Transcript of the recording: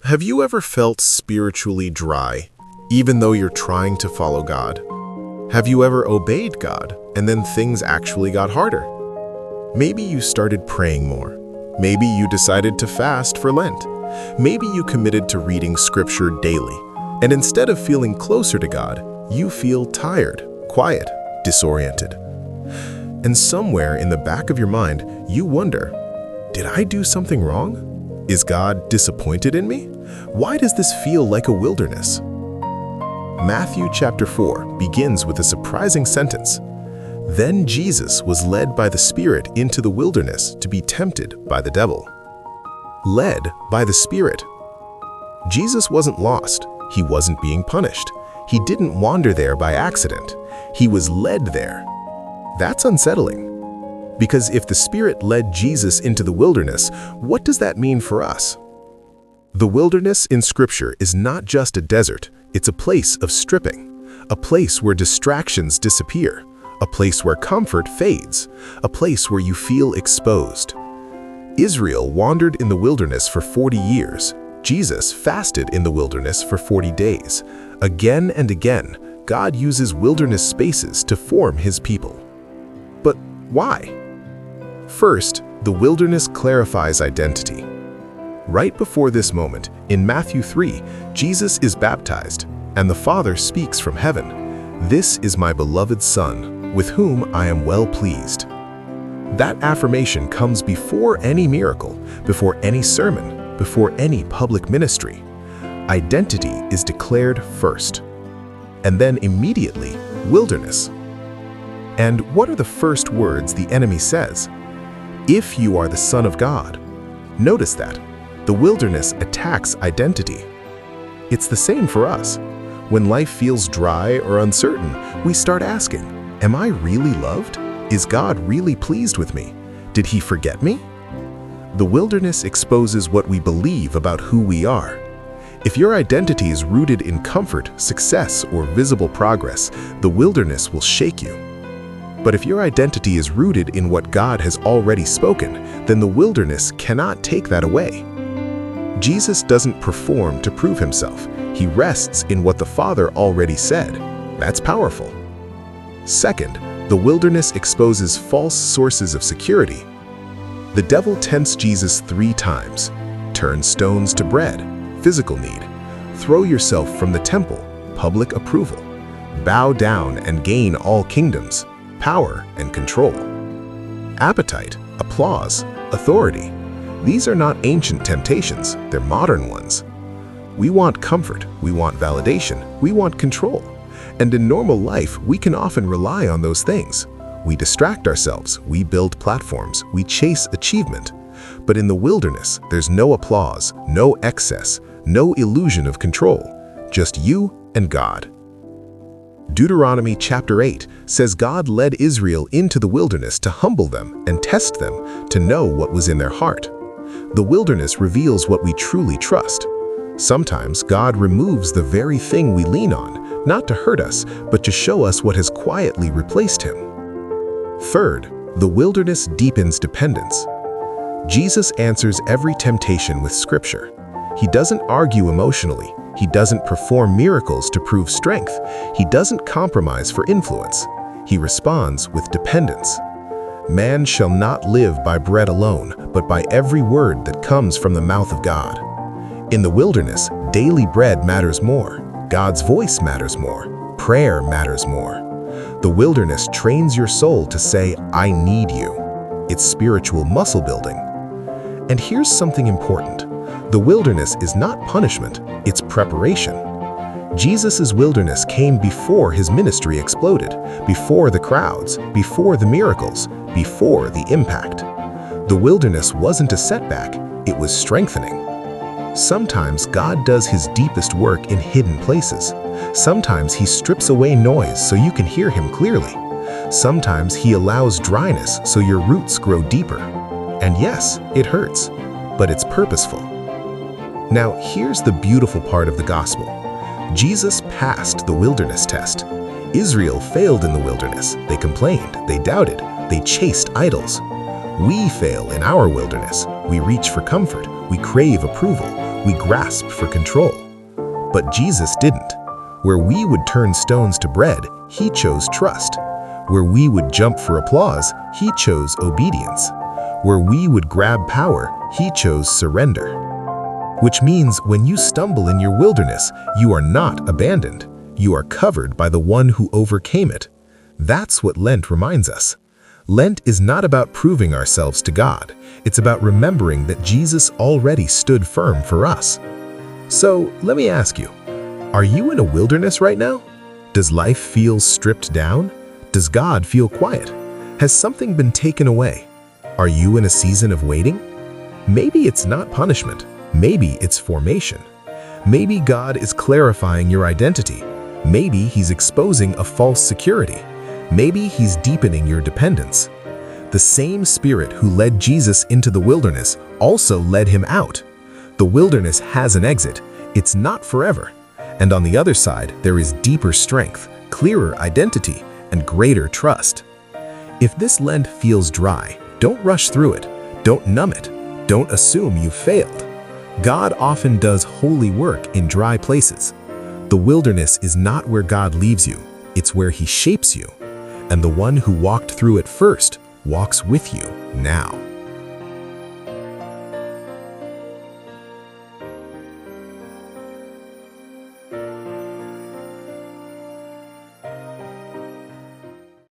Have you ever felt spiritually dry, even though you're trying to follow God? Have you ever obeyed God, and then things actually got harder? Maybe you started praying more. Maybe you decided to fast for Lent. Maybe you committed to reading scripture daily, and instead of feeling closer to God, you feel tired, quiet, disoriented. And somewhere in the back of your mind, you wonder, did I do something wrong? Is God disappointed in me? Why does this feel like a wilderness? Matthew chapter 4 begins with a surprising sentence. Then Jesus was led by the Spirit into the wilderness to be tempted by the devil. Led by the Spirit. Jesus wasn't lost. He wasn't being punished. He didn't wander there by accident. He was led there. That's unsettling. Because if the Spirit led Jesus into the wilderness, what does that mean for us? The wilderness in Scripture is not just a desert, it's a place of stripping, a place where distractions disappear, a place where comfort fades, a place where you feel exposed. Israel wandered in the wilderness for 40 years. Jesus fasted in the wilderness for 40 days. Again and again, God uses wilderness spaces to form His people. But why? First, the wilderness clarifies identity. Right before this moment, in Matthew 3, Jesus is baptized, and the Father speaks from heaven, "This is my beloved Son, with whom I am well pleased." That affirmation comes before any miracle, before any sermon, before any public ministry. Identity is declared first, and then immediately, wilderness. And what are the first words the enemy says? If you are the Son of God. Notice that. The wilderness attacks identity. It's the same for us. When life feels dry or uncertain, we start asking, am I really loved? Is God really pleased with me? Did He forget me? The wilderness exposes what we believe about who we are. If your identity is rooted in comfort, success, or visible progress, the wilderness will shake you. But if your identity is rooted in what God has already spoken, then the wilderness cannot take that away. Jesus doesn't perform to prove Himself. He rests in what the Father already said. That's powerful. Second, the wilderness exposes false sources of security. The devil tempts Jesus 3 times. Turn stones to bread, physical need. Throw yourself from the temple, public approval. Bow down and gain all kingdoms. Power and control. Appetite, applause, authority. These are not ancient temptations, they're modern ones. We want comfort, we want validation, we want control. And in normal life, we can often rely on those things. We distract ourselves, we build platforms, we chase achievement. But in the wilderness, there's no applause, no excess, no illusion of control, just you and God. Deuteronomy chapter 8 says God led Israel into the wilderness to humble them and test them to know what was in their heart. The wilderness reveals what we truly trust. Sometimes God removes the very thing we lean on, not to hurt us, but to show us what has quietly replaced Him. Third, the wilderness deepens dependence. Jesus answers every temptation with Scripture. He doesn't argue emotionally. He doesn't perform miracles to prove strength. He doesn't compromise for influence. He responds with dependence. Man shall not live by bread alone, but by every word that comes from the mouth of God. In the wilderness, daily bread matters more. God's voice matters more. Prayer matters more. The wilderness trains your soul to say, I need you. It's spiritual muscle building. And here's something important. The wilderness is not punishment, it's preparation. Jesus' wilderness came before His ministry exploded, before the crowds, before the miracles, before the impact. The wilderness wasn't a setback, it was strengthening. Sometimes God does His deepest work in hidden places. Sometimes He strips away noise so you can hear Him clearly. Sometimes He allows dryness so your roots grow deeper. And yes, it hurts, but it's purposeful. Now, here's the beautiful part of the gospel. Jesus passed the wilderness test. Israel failed in the wilderness. They complained, they doubted, they chased idols. We fail in our wilderness. We reach for comfort, we crave approval, we grasped for control. But Jesus didn't. Where we would turn stones to bread, he chose trust. Where we would jump for applause, he chose obedience. Where we would grab power, he chose surrender. Which means when you stumble in your wilderness, you are not abandoned. You are covered by the one who overcame it. That's what Lent reminds us. Lent is not about proving ourselves to God. It's about remembering that Jesus already stood firm for us. So let me ask you, are you in a wilderness right now? Does life feel stripped down? Does God feel quiet? Has something been taken away? Are you in a season of waiting? Maybe it's not punishment. Maybe it's formation. Maybe God is clarifying your identity. Maybe he's exposing a false security. Maybe he's deepening your dependence. The same Spirit who led Jesus into the wilderness also led him out. The wilderness has an exit. It's not forever. And on the other side, there is deeper strength, clearer identity, and greater trust. If this Lent feels dry, don't rush through it. Don't numb it. Don't assume you've failed. God often does holy work in dry places. The wilderness is not where God leaves you. It's where he shapes you. And the one who walked through it first walks with you now.